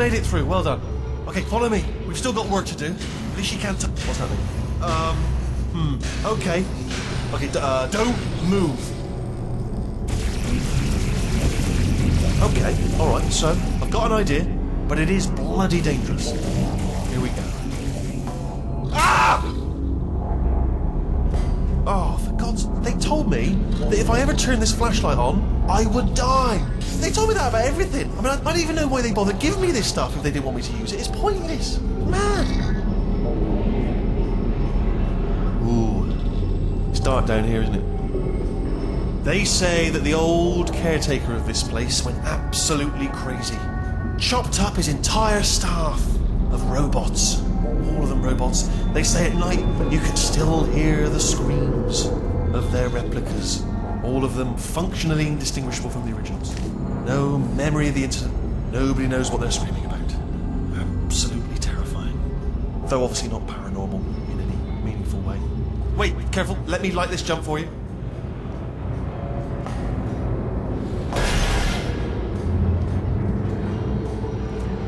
made it through. Well done. Okay, follow me. We've still got work to do. At least you can't what's happening? Okay. Okay, don't move. Okay, alright, so I've got an idea, but it is bloody dangerous. Here we go. Ah! Oh, for God's... They told me that if I ever turn this flashlight on, I would die. They told me that about everything. I mean, I don't even know why they bothered giving me this stuff if they didn't want me to use it. It's pointless. Man. Ooh. It's dark down here, isn't it? They say that the old caretaker of this place went absolutely crazy. Chopped up his entire staff of robots. All of them robots. They say at night you can still hear the screams of their replicas. All of them functionally indistinguishable from the originals. No memory of the incident. Nobody knows what they're screaming about. Absolutely terrifying. Though obviously not paranormal in any meaningful way. Wait, careful. Let me light this jump for you.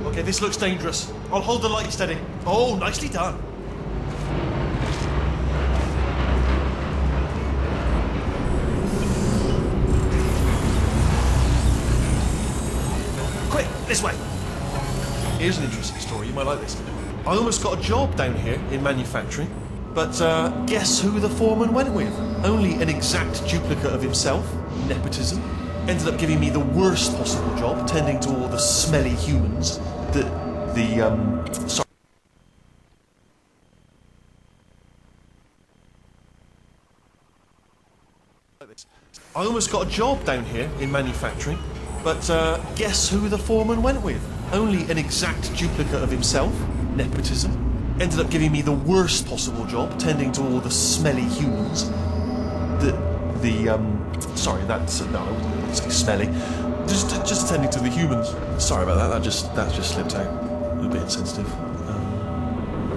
Okay, this looks dangerous. I'll hold the light steady. Oh, nicely done. Quick, this way. Here's an interesting story. You might like this. I almost got a job down here in manufacturing, but guess who the foreman went with? Only an exact duplicate of himself. Nepotism. Ended up giving me the worst possible job, tending to all the smelly humans. Sorry. I almost got a job down here in manufacturing, but guess who the foreman went with? Only an exact duplicate of himself. Nepotism. Ended up giving me the worst possible job, tending to all the smelly humans. Sorry, that's no, I wouldn't say smelly. Just attending to the humans. Sorry about that. That just slipped out. A bit insensitive.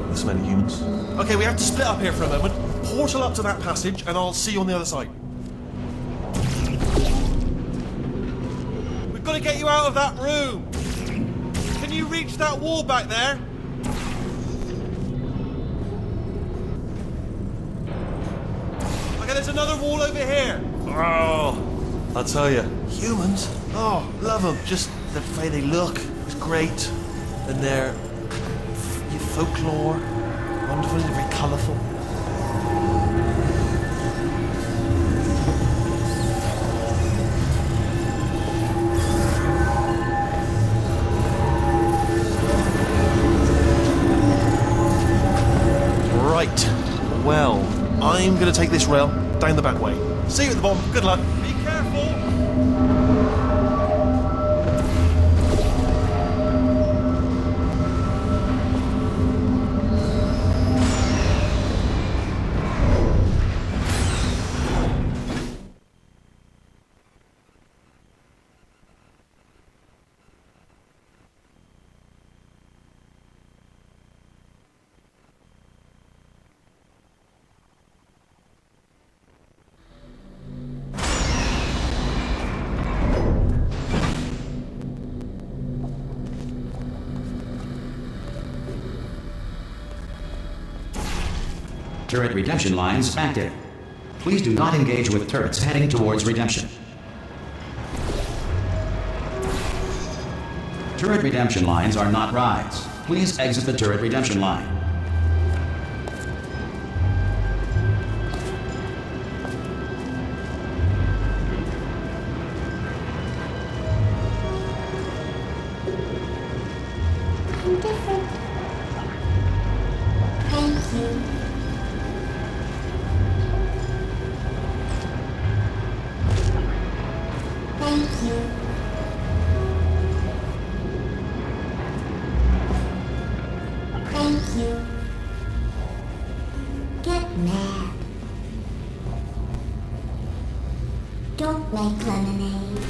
The smelly humans. Okay, we have to split up here for a moment. Portal up to that passage, and I'll see you on the other side. We've got to get you out of that room. Can you reach that wall back there? Okay, there's another wall over here. Oh, I'll tell you, humans. Oh, love them. Just the way they look is great. And their folklore, wonderful, very colourful. Right, well, I'm going to take this rail down the back way. See you at the bottom. Good luck. Be careful. Turret redemption lines active. Please do not engage with turrets heading towards redemption. Turret redemption lines are not rides. Please exit the turret redemption line. Don't make lemonade.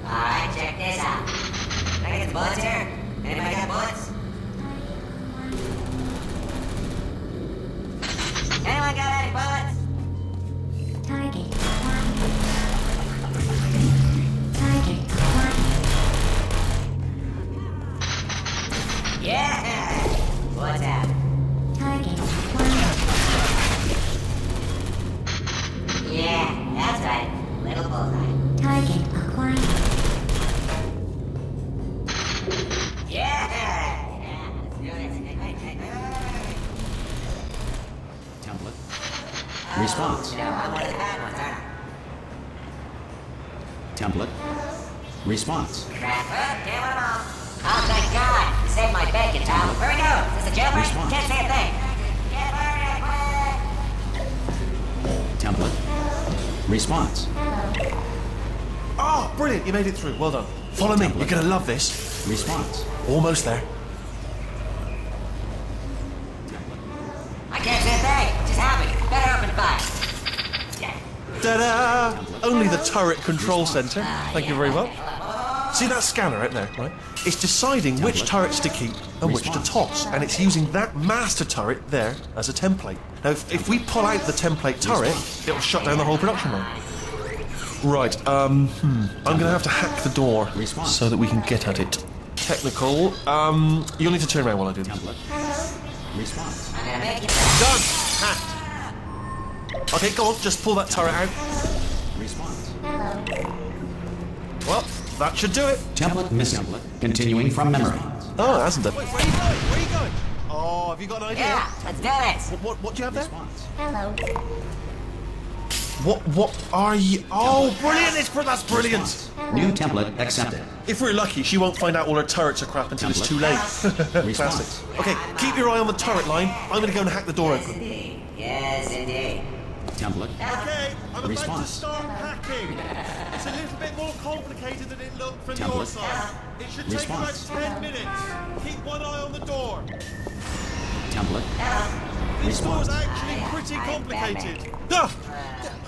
Alright, check this out. Can I get the bullets here? Anybody got bullets? Anyone got any bullets? Target acquired. Target acquired. Response. You know, I'm one of the bad ones, aren't I? Template. Response. Crap. Can't win them all. Oh, thank God. You saved my bacon, pal. Where we go? Is this a jailbreak? Response. Can't say a thing. Get burned, Template. Response. Oh, brilliant! You made it through. Well done. Follow me. You're gonna love this. Response. Almost there. I can't say a thing. Just happened. Better open fire. Yeah. Ta-da! Only the turret control center. Thank you very much. See that scanner out there, right? It's deciding which turrets to keep and which to toss, and it's using that master turret there as a template. Now, if we pull out the template turret, it'll shut down the whole production line. Right, I'm gonna have to hack the door so that we can get at it. Technical, you'll need to turn around while I do this. Template. Response. I'm gonna make you. Done! Hacked. Okay, go on, just pull that turret out. Response. Well, that should do it. Template missing. Continuing from memory. Oh, it hasn't done. Wait, where are you going? Where are you going? Oh, have you got an idea? Yeah, let's do this. What do you have there? Response. Hello. What are you? Oh, brilliant! That's brilliant. New template accepted. If we're lucky, she won't find out all her turrets are crap until it's too late. Response. Classic. Okay, keep your eye on the turret line. I'm gonna go and hack the door open. Indeed. Yes, indeed. Template. Okay, I'm about to Response. start hacking. It's a little bit more complicated than it looked from your Template. side. It should take Response. about 10 minutes. Keep one eye on the door. Template. This door's Response. actually pretty complicated. Ah!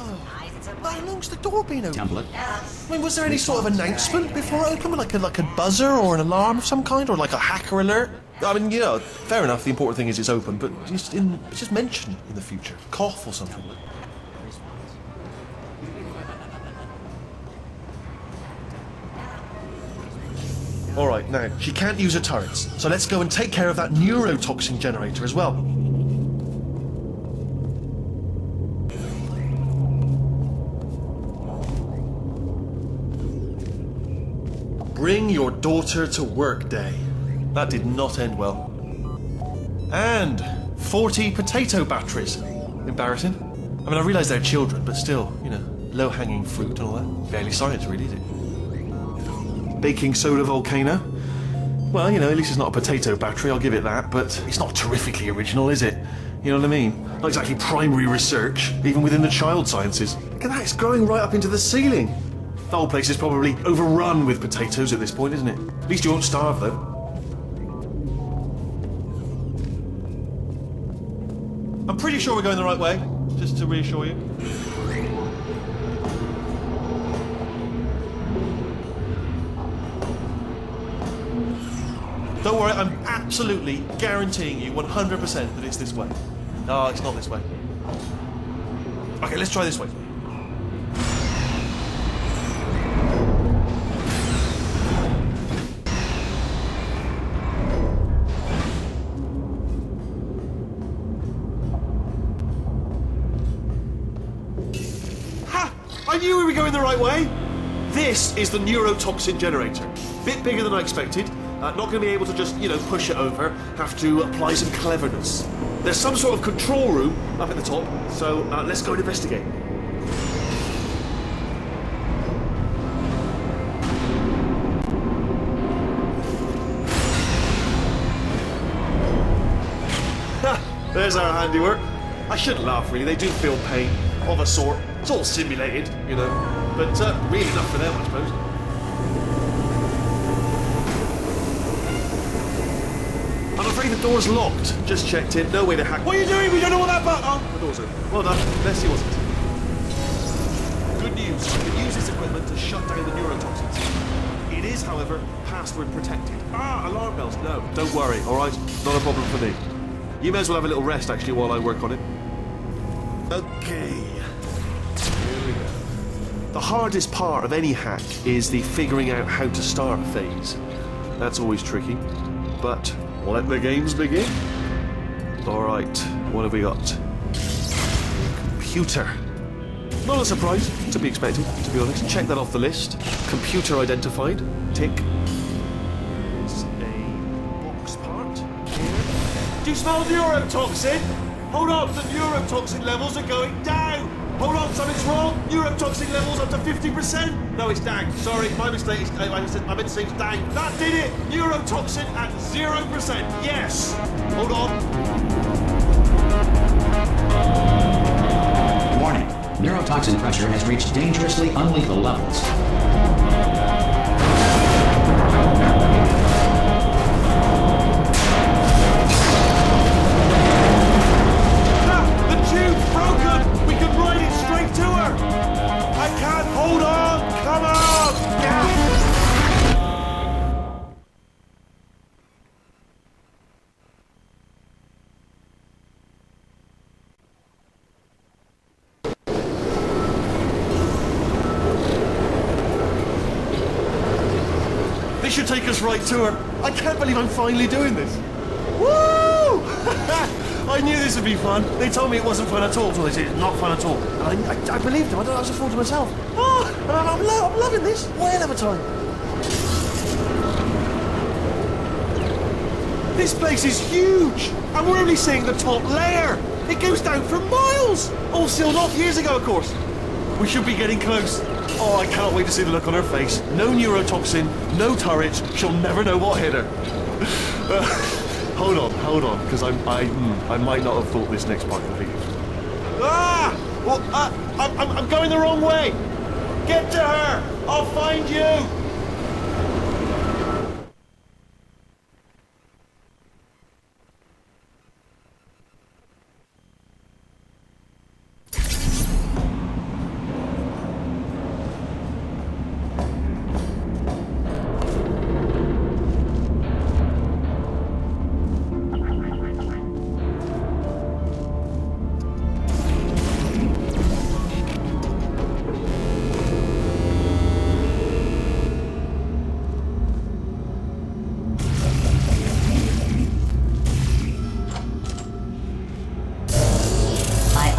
Why is it so How quiet? long's the door been open? Template. I mean, was there any sort of announcement before it opened? Like a buzzer or an alarm of some kind? Or like a hacker alert? I mean, you know, fair enough, the important thing is it's open, but just mention in the future. Cough or something. Alright, now, she can't use her turrets, so let's go and take care of that neurotoxin generator as well. Bring your daughter to work day. That did not end well. And 40 potato batteries. Embarrassing. I mean, I realise they're children, but still, you know, low-hanging fruit and all that. Barely science, really, is it? Baking soda volcano. Well, you know, at least it's not a potato battery, I'll give it that, but it's not terrifically original, is it? You know what I mean? Not exactly primary research, even within the child sciences. Look at that, it's growing right up into the ceiling. The whole place is probably overrun with potatoes at this point, isn't it? At least you won't starve, though. I'm pretty sure we're going the right way, just to reassure you. Don't worry, I'm absolutely guaranteeing you 100% that it's this way. No, it's not this way. Okay, let's try this way. Ha! I knew we were going the right way! This is the neurotoxin generator. Bit bigger than I expected. Not going to be able to just, you know, push it over. Have to apply some cleverness. There's some sort of control room up at the top, so let's go and investigate. Ha! There's our handiwork. I shouldn't laugh, really. They do feel pain, of a sort. It's all simulated, you know. But really enough for them, I suppose. I'm afraid the door's locked. Just checked it. No way to hack. What are you doing? We don't know what that button. Oh, the door's open. Well done. Let's see what's it. Good news. You can use this equipment to shut down the neurotoxins. It is, however, password protected. Ah, alarm bells. No, don't worry. All right, not a problem for me. You may as well have a little rest actually while I work on it. Okay. Here we go. The hardest part of any hack is the figuring out how to start phase. That's always tricky, but let the games begin. Alright, what have we got? Computer. Not a surprise, to be expected, to be honest. Check that off the list. Computer identified. Tick. It's a box part. Here. Do you smell neurotoxin? Hold on, the neurotoxin levels are going down! Hold on, something's wrong! Neurotoxin levels up to 50%! No, it's Dang. Sorry, my mistake. I meant to say it's Dang. That did it! Neurotoxin at 0%! Yes! Hold on. Warning. Neurotoxin pressure has reached dangerously unlethal levels. The tube's broken! We can ride it straight to her! I can't hold on! Come on! Yeah. This should take us right to her. I can't believe I'm finally doing this. Woo! I knew this would be fun. They told me it wasn't fun at all. So they said it's not fun at all. And I believed them. I was a fool to myself. Oh, and I'm loving this. Whale of a time. This place is huge. And we're only seeing the top layer. It goes down for miles. All sealed off years ago, of course. We should be getting close. Oh, I cannot wait to see the look on her face. No neurotoxin, no turrets. She'll never know what hit her. Hold on, because I might not have thought this next part complete. Ah! Well, I'm going the wrong way. Get to her. I'll find you.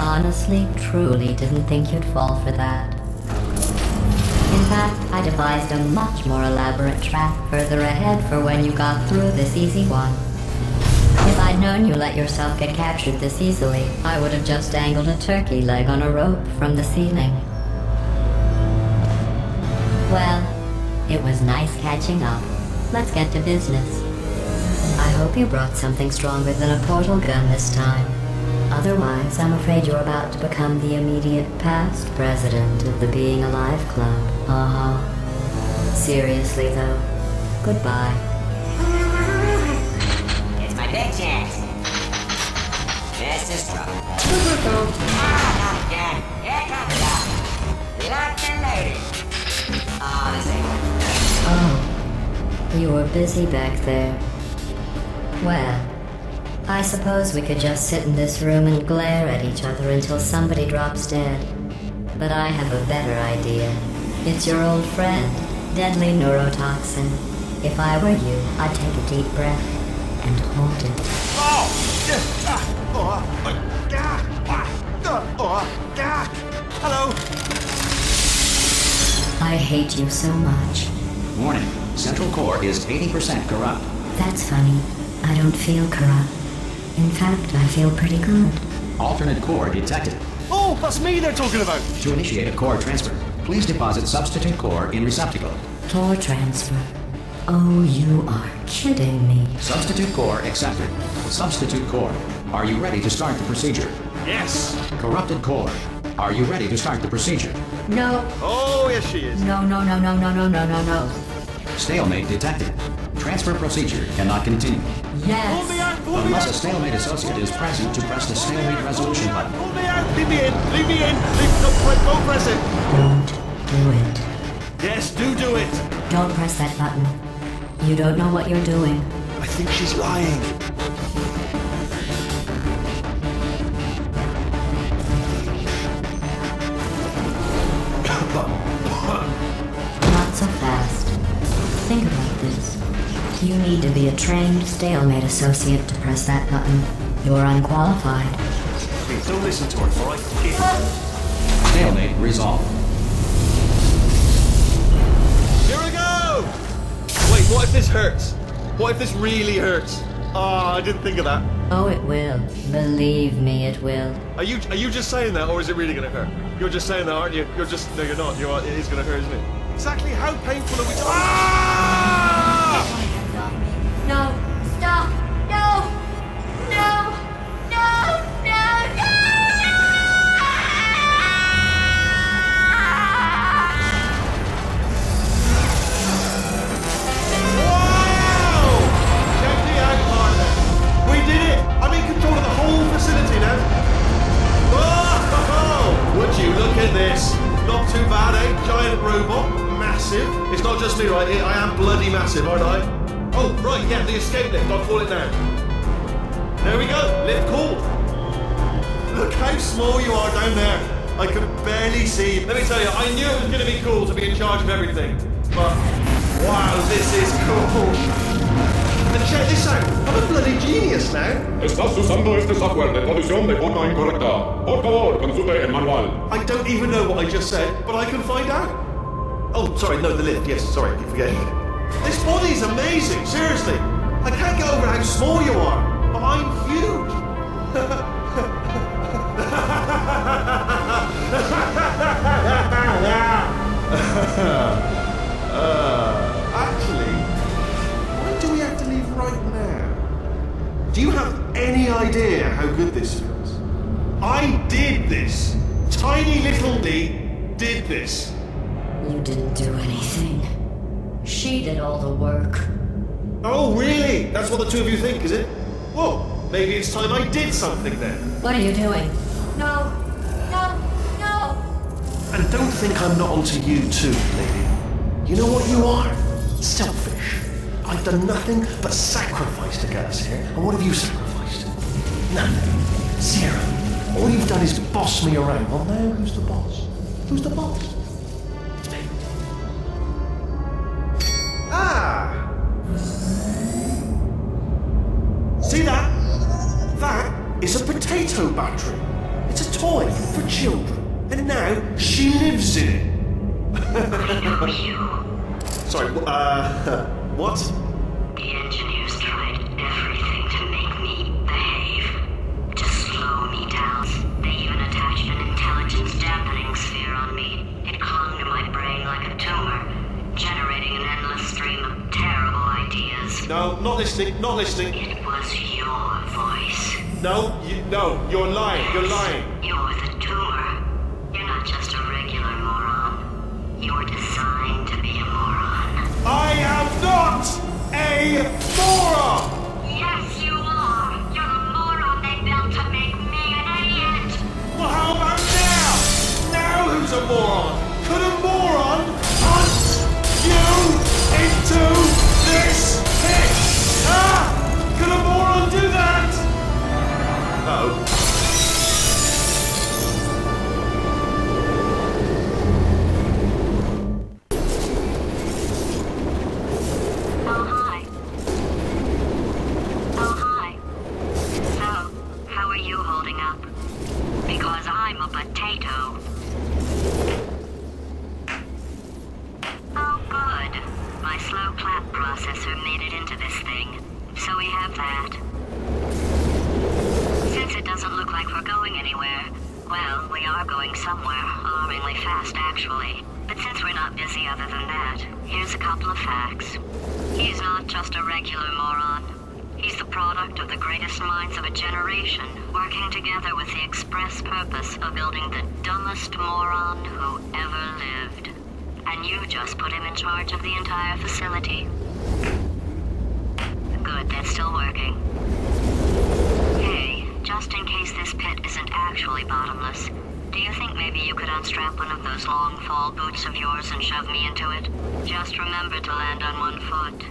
Honestly, truly didn't think you'd fall for that. In fact, I devised a much more elaborate trap further ahead for when you got through this easy one. If I'd known you let yourself get captured this easily, I would have just dangled a turkey leg on a rope from the ceiling. Well, it was nice catching up. Let's get to business. I hope you brought something stronger than a portal gun this time. Otherwise, I'm afraid you're about to become the immediate past president of the Being Alive Club. Seriously, though, goodbye. It's my big chance. This is trouble. Not again. Here comes that. Locked and loaded. Oh, this ain't Oh, you were busy back there. Well, I suppose we could just sit in this room and glare at each other until somebody drops dead. But I have a better idea. It's your old friend, deadly neurotoxin. If I were you, I'd take a deep breath and hold it. Hello. I hate you so much. Warning. Central core is 80% corrupt. That's funny. I don't feel corrupt. In fact, I feel pretty good. Alternate core detected. Oh, that's me they're talking about. To initiate a core transfer, please deposit substitute core in receptacle. Core transfer. Oh, you are kidding me. Substitute core accepted. Substitute core. Are you ready to start the procedure? Yes. Corrupted core. Are you ready to start the procedure? No. Oh, yes she is. No. Stalemate detected. Transfer procedure cannot continue. Yes. Pull me out, pull me Unless a out. stalemate associate is present to press the stalemate resolution button. Pull me out. Leave me in. Don't press it. Don't do it. Yes, do it. Don't press that button. You don't know what you're doing. I think she's lying. Not so fast. Think about this. You need to be a trained stalemate associate to press that button. You're unqualified. Please don't listen to her, all right? Stalemate resolved. Here we go! Wait, what if this hurts? What if this really hurts? Oh, I didn't think of that. Oh, it will. Believe me, it will. Are you just saying that, or is it really going to hurt? You're just saying that, aren't you? No, you're not. It is going to hurt, isn't it? Exactly how painful are we talking? Ah! No, stop! No! No! No! No! No! Wow! Check the out, partner. We did it! I'm in control of the whole facility now. Whoa! Would you look at this? Not too bad, eh? Giant robot. Massive. It's not just me, right? I am bloody massive, aren't I? Oh, right, yeah, the escape lift. I'll call it now. There we go. Lift called. Look how small you are down there. I can barely see you. Let me tell you, I knew it was going to be cool to be in charge of everything. But, wow, this is cool. And check this out. I'm a bloody genius now. Estás usando este software de traducción de forma incorrecta. Por favor, consulte el manual. I don't even know what I just said, but I can find out. Oh, sorry, no, the lift. Yes, sorry, keep forgetting. This body's amazing, seriously. I can't get over how small you are, but I'm huge. Actually, why do we have to leave right now? Do you have any idea how good this feels? I did this. Tiny little me did this. You didn't do anything. She did all the work. Oh, really? That's what the two of you think, is it? Well, maybe it's time I did something then. What are you doing? No! No! No! And don't think I'm not onto you too, lady. You know what you are? Selfish. I've done nothing but sacrifice to get us here. And what have you sacrificed? Nothing. Zero. All you've done is boss me around. Well, now who's the boss? Who's the boss? It's me. Ah! See that? That is a potato battery. It's a toy for children. And now she lives in it. Sorry, what? The engineers tried everything to make me behave, to slow me down. They even attached an intelligence dampening sphere on me. It clung to my brain like a tumor, generating an endless stream of terrible ideas. No, not listening, not listening. It was your voice. No, you're lying, you're lying. You're the tumor. You're not just a regular moron. You're designed to be a moron. I am not a moron! Yes, you are. You're the moron they built to make me an idiot. Well, how about now? Now who's a moron? Could a moron hunt you into this pit? Ah! Could a moron do that? Oh. Oh, hi. Oh, hi. So, how are you holding up? Because I'm a potato. Oh, good. My slow clap processor made it into this thing. So we have that. Since it doesn't look like we're going anywhere, well, we are going somewhere, alarmingly fast, actually. But since we're not busy other than that, here's a couple of facts. He's not just a regular moron. He's the product of the greatest minds of a generation, working together with the express purpose of building the dumbest moron who ever lived. And you just put him in charge of the entire facility. Good, that's still working. Hey, just in case this pit isn't actually bottomless, do you think maybe you could unstrap one of those long fall boots of yours and shove me into it? Just remember to land on one foot.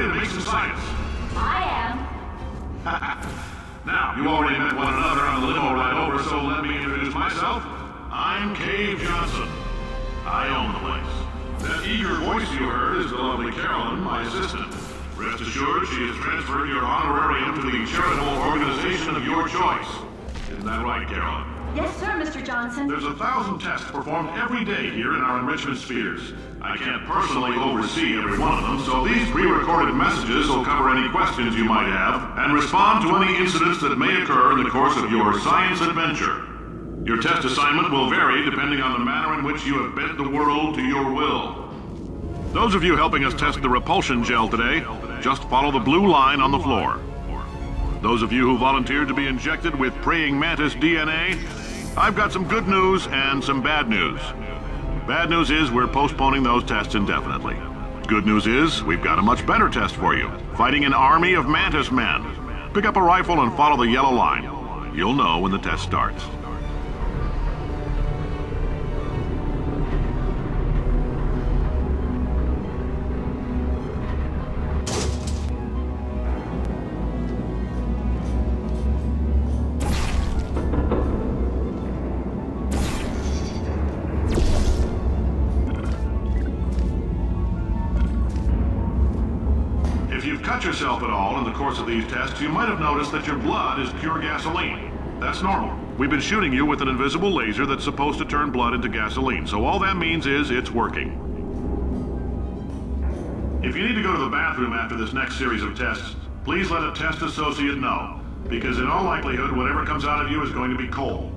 to make some science? I am. Now, you already met one another on the limo ride over, so let me introduce myself. I'm Cave Johnson. I own the place. That eager voice you heard is the lovely Carolyn, my assistant. Rest assured, she has transferred your honorarium to the charitable organization of your choice. Isn't that right, Carolyn? Yes, sir, Mr. Johnson. There's 1,000 tests performed every day here in our enrichment spheres. I can't personally oversee every one of them, so these pre-recorded messages will cover any questions you might have and respond to any incidents that may occur in the course of your science adventure. Your test assignment will vary depending on the manner in which you have bent the world to your will. Those of you helping us test the repulsion gel today, just follow the blue line on the floor. Those of you who volunteered to be injected with praying mantis DNA, I've got some good news and some bad news. Bad news is we're postponing those tests indefinitely. Good news is we've got a much better test for you, fighting an army of mantis men. Pick up a rifle and follow the yellow line. You'll know when the test starts. If you've cut yourself at all in the course of these tests, you might have noticed that your blood is pure gasoline. That's normal. We've been shooting you with an invisible laser that's supposed to turn blood into gasoline, so all that means is it's working. If you need to go to the bathroom after this next series of tests, please let a test associate know, because in all likelihood, whatever comes out of you is going to be coal.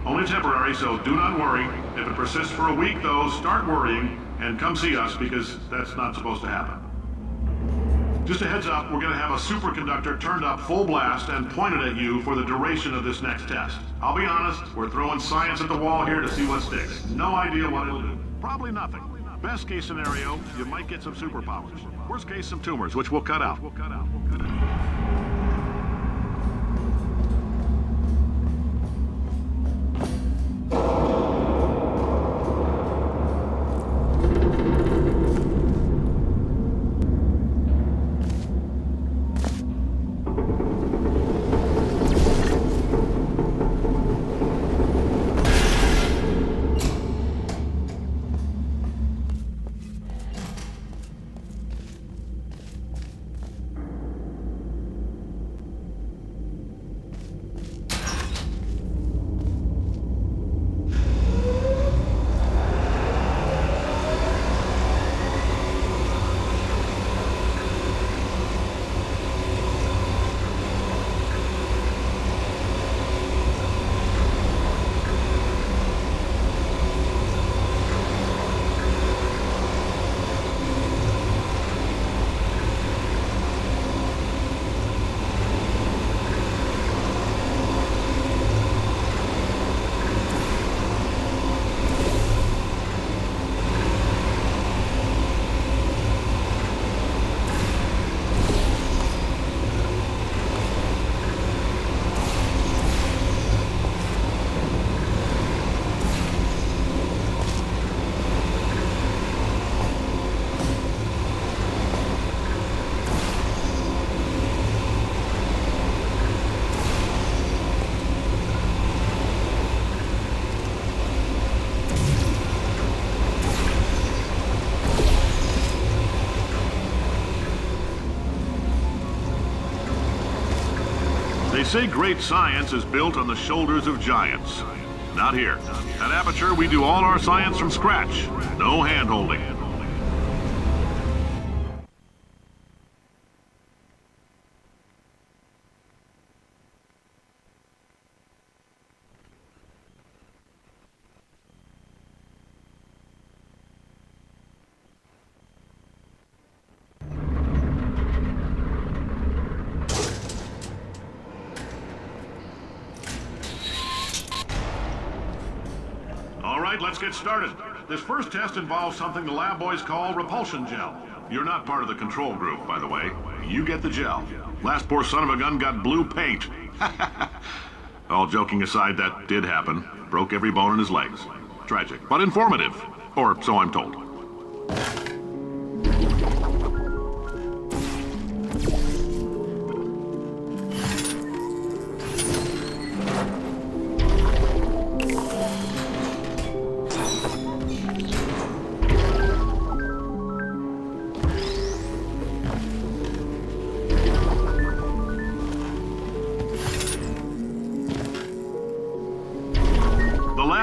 Only temporary, so do not worry. If it persists for a week, though, start worrying and come see us, because that's not supposed to happen. Just a heads up, we're going to have a superconductor turned up full blast and pointed at you for the duration of this next test. I'll be honest, we're throwing science at the wall here to see what sticks. No idea what it'll do. Probably nothing. Best case scenario, you might get some superpowers. Worst case, some tumors, which we'll cut out. They say great science is built on the shoulders of giants. Not here. At Aperture, we do all our science from scratch. No hand-holding. Let's get started. This first test involves something the lab boys call repulsion gel. You're not part of the control group, by the way. You get the gel. Last poor son of a gun got blue paint. All joking aside, that did happen. Broke every bone in his legs. Tragic, but informative. Or so I'm told.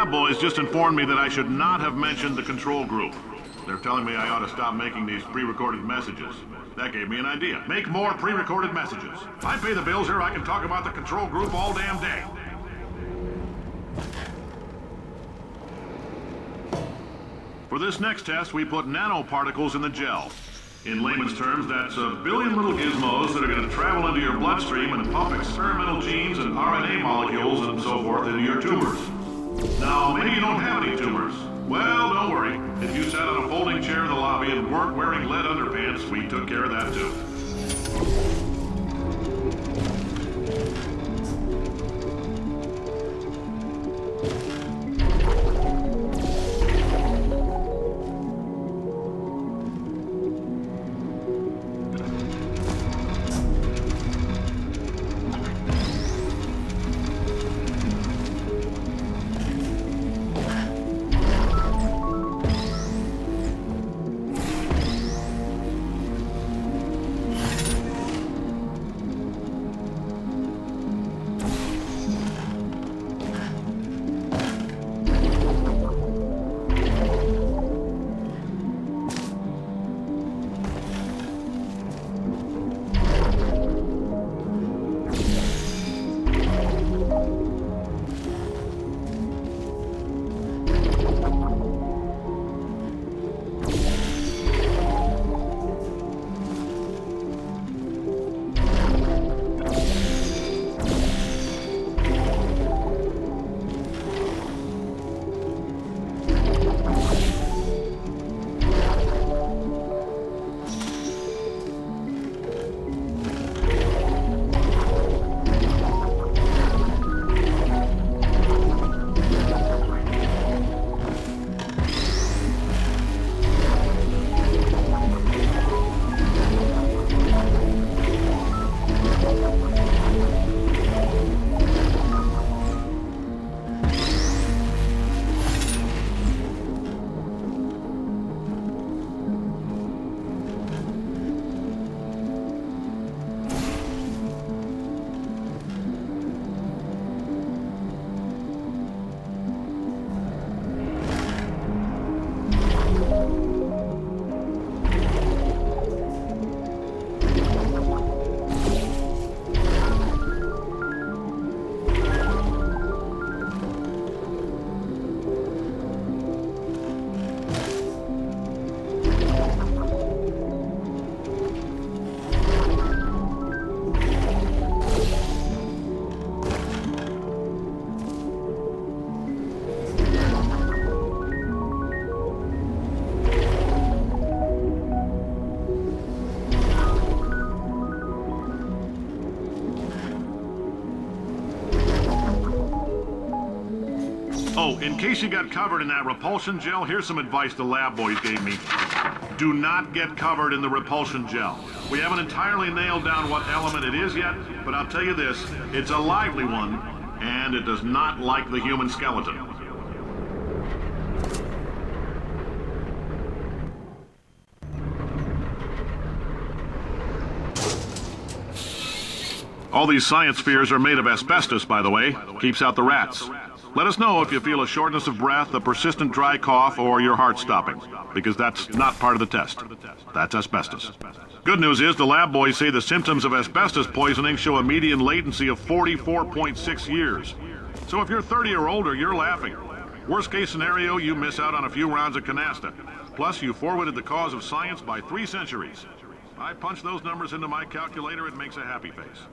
lab boys just informed me that I should not have mentioned the control group. They're telling me I ought to stop making these pre-recorded messages. That gave me an idea. Make more pre-recorded messages. I pay the bills here, I can talk about the control group all damn day. For this next test, we put nanoparticles in the gel. In layman's terms, that's a billion little gizmos that are going to travel into your bloodstream and pump experimental genes and RNA molecules and so forth into your tumors. Now, maybe you don't have any tumors. Well, don't worry. If you sat on a folding chair in the lobby and weren't wearing lead underpants, we took care of that too. Oh, in case you got covered in that repulsion gel, here's some advice the lab boys gave me. Do not get covered in the repulsion gel. We haven't entirely nailed down what element it is yet, but I'll tell you this, it's a lively one, and it does not like the human skeleton. All these science spheres are made of asbestos, by the way. Keeps out the rats. Let us know if you feel a shortness of breath, a persistent dry cough, or your heart stopping, because that's not part of the test. That's asbestos. Good news is the lab boys say the symptoms of asbestos poisoning show a median latency of 44.6 years. So if you're 30 or older, you're laughing. Worst case scenario, you miss out on a few rounds of canasta. Plus, you forwarded the cause of science by 3 centuries. I punch those numbers into my calculator, it makes a happy face.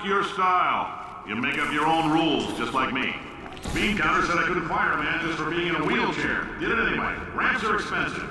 Your style. You make up your own rules, just like me. Bean Counter said I couldn't fire a man just for being in a wheelchair. Did it anyway. Ramps are expensive.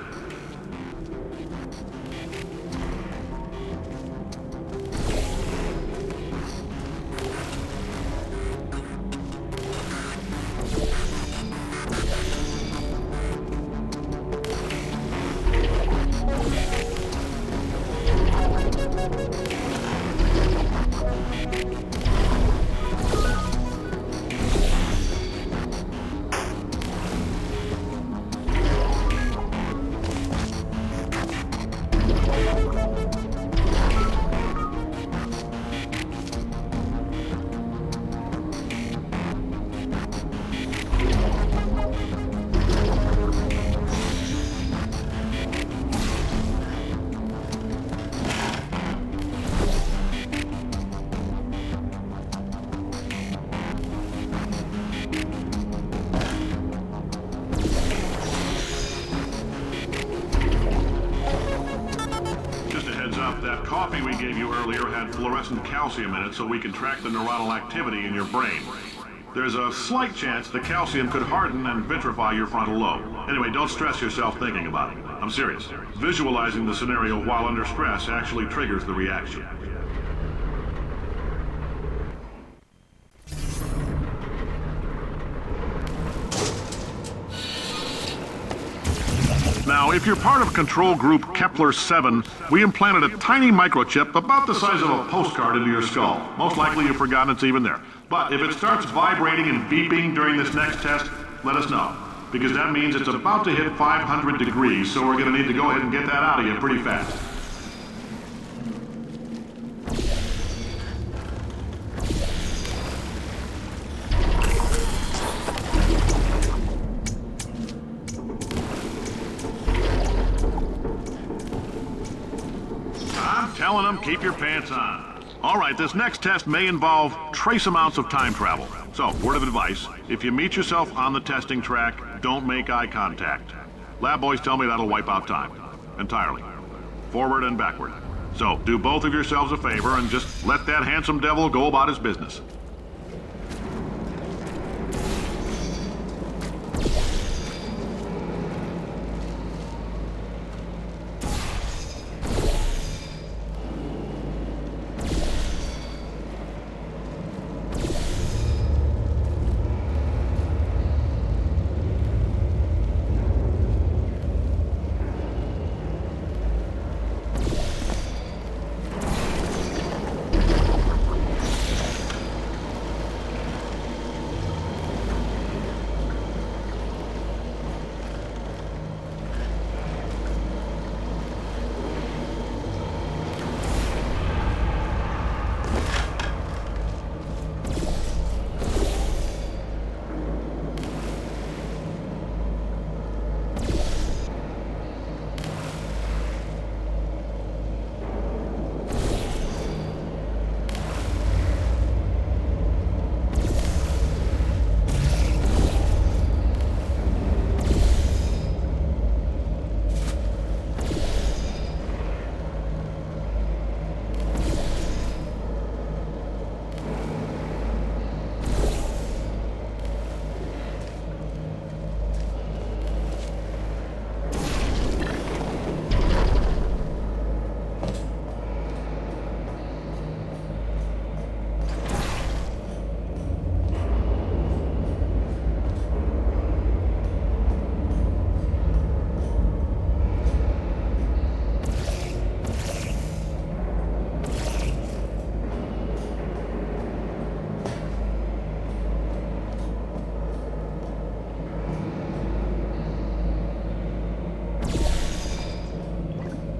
therapy we gave you earlier had fluorescent calcium in it so we can track the neuronal activity in your brain. There's a slight chance the calcium could harden and vitrify your frontal lobe. Anyway, don't stress yourself thinking about it. I'm serious. Visualizing the scenario while under stress actually triggers the reaction. Now, if you're part of control group Chaptesr, we implanted a tiny microchip about the size of a postcard into your skull. Most likely you've forgotten it's even there. But if it starts vibrating and beeping during this next test, let us know. Because that means it's about to hit 500 degrees, so we're going to need to go ahead and get that out of you pretty fast. I'm telling them, keep your pants on. All right, this next test may involve trace amounts of time travel. So, word of advice, if you meet yourself on the testing track, don't make eye contact. Lab boys tell me that'll wipe out time. Entirely. Forward and backward. So, do both of yourselves a favor and just let that handsome devil go about his business.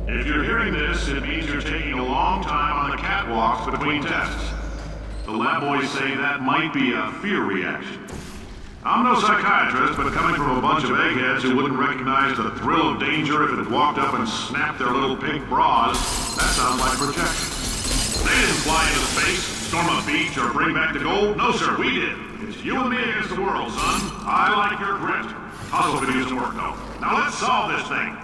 If you're hearing this, it means you're taking a long time on the catwalks between tests. The lab boys say that might be a fear reaction. I'm no psychiatrist, but coming from a bunch of eggheads who wouldn't recognize the thrill of danger if it walked up and snapped their little pink bras, that sounds like protection. They didn't fly into space, storm a beach, or bring back the gold. No, sir, we did. It's you and me against the world, son. I like your grit. Hustle could use some work, though. Now let's solve this thing.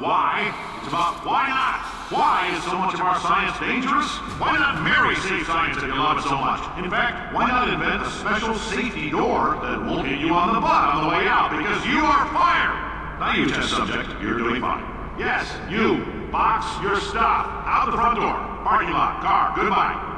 why. It's about why not. Why is so much of our science dangerous? Why not marry safe science if you love it so much? In fact, why not invent a special safety door that won't hit you on the butt on the way out because you are fired? Now you test subject, you're doing fine. Yes, you. Box your stuff. Out the front door. Parking lot. Car. Goodbye.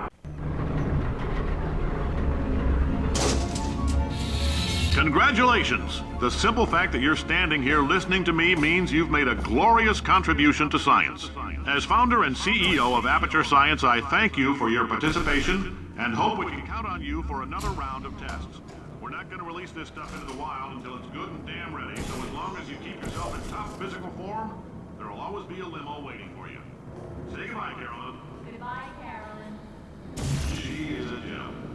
Congratulations! The simple fact that you're standing here listening to me means you've made a glorious contribution to science. As founder and CEO of Aperture Science, I thank you for your participation and hope we can count on you for another round of tests. We're not going to release this stuff into the wild until it's good and damn ready, so as long as you keep yourself in top physical form, there will always be a limo waiting for you. Say goodbye, Carolyn. Goodbye, Carolyn. She is a gem.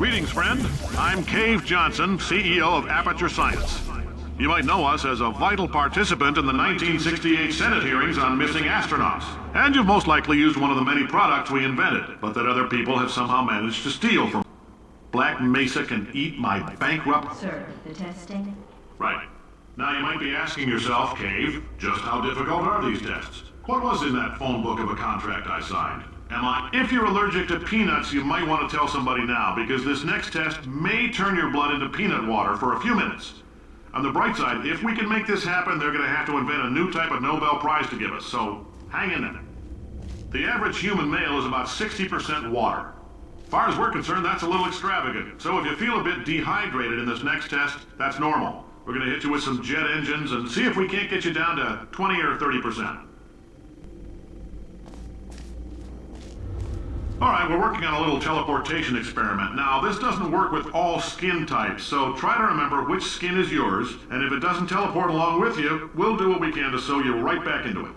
Greetings, friend. I'm Cave Johnson, CEO of Aperture Science. You might know us as a vital participant in the 1968 Senate hearings on missing astronauts. And you've most likely used one of the many products we invented, but that other people have somehow managed to steal from. Black Mesa can eat my bankrupt... Sir, the testing? Right. Now you might be asking yourself, Cave, just how difficult are these tests? What was in that phone book of a contract I signed? If you're allergic to peanuts, you might want to tell somebody now, because this next test may turn your blood into peanut water for a few minutes. On the bright side, if we can make this happen, they're going to have to invent a new type of Nobel Prize to give us, so hang in there. The average human male is about 60% water. As far as we're concerned, that's a little extravagant. So if you feel a bit dehydrated in this next test, that's normal. We're going to hit you with some jet engines and see if we can't get you down to 20 or 30%. All right, we're working on a little teleportation experiment. Now, this doesn't work with all skin types, so try to remember which skin is yours, and if it doesn't teleport along with you, we'll do what we can to sew you right back into it.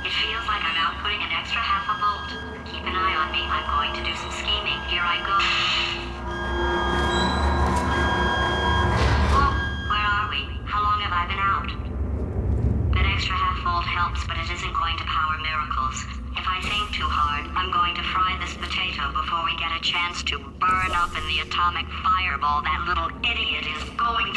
It feels like I'm outputting an extra half a volt. Keep an eye on me. I'm going to do some scheming. Here I go. atomic fireball that little idiot is going